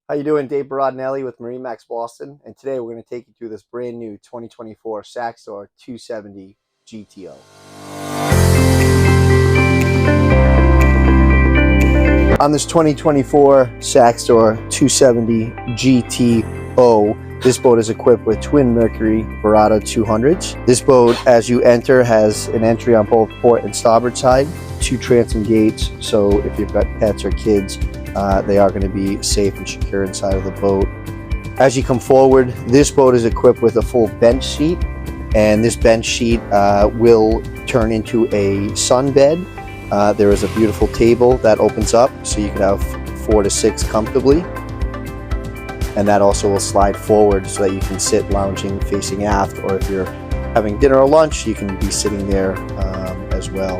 How you doing? Dave Barodinelli with MarineMax Boston, and today we're going to take you through this brand new 2024 Saxdor 270 GTO. On this 2024 Saxdor 270 GTO, this boat is equipped with twin Mercury Verado 200s. This boat, as you enter, has an entry on both port and starboard side, two transom gates, so if you've got pets or kids, they are going to be safe and secure inside of the boat. As you come forward, this boat is equipped with a full bench seat, and this bench seat will turn into a sun bed. There is a beautiful table that opens up so you can have 4 to 6 comfortably, and that also will slide forward so that you can sit lounging facing aft, or if you're having dinner or lunch, you can be sitting there as well.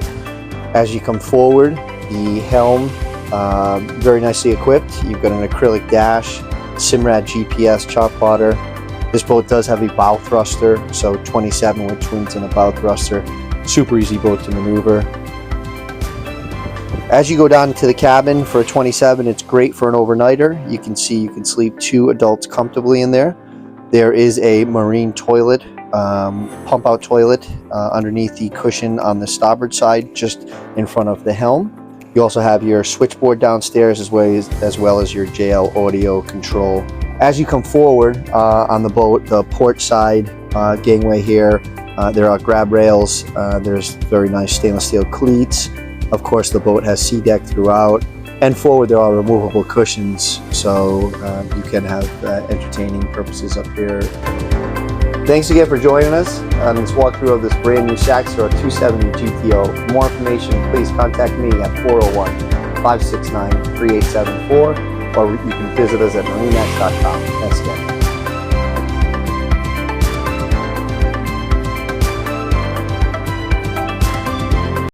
As you come forward, the Helm, very nicely equipped. You've got an acrylic dash, Simrad GPS chart plotter. This boat does have a bow thruster, so 27 with twins and a bow thruster. Super easy boat to maneuver. As you go down to the cabin for a 27, it's great for an overnighter. You can see you can sleep 2 adults comfortably in there. There is a marine toilet, pump out toilet underneath the cushion on the starboard side, just in front of the helm. You also have your switchboard downstairs as well as your JL audio control. As you come forward on the boat, the port side gangway here, there are grab rails. There's very nice stainless steel cleats. Of course, the boat has sea deck throughout. And forward, there are removable cushions, so you can have entertaining purposes up here. Thanks again for joining us on this walkthrough of this brand new Saxdor 270 GTO. For more information, please contact me at 401-569-3874, or you can visit us at marinemax.com. Thanks again.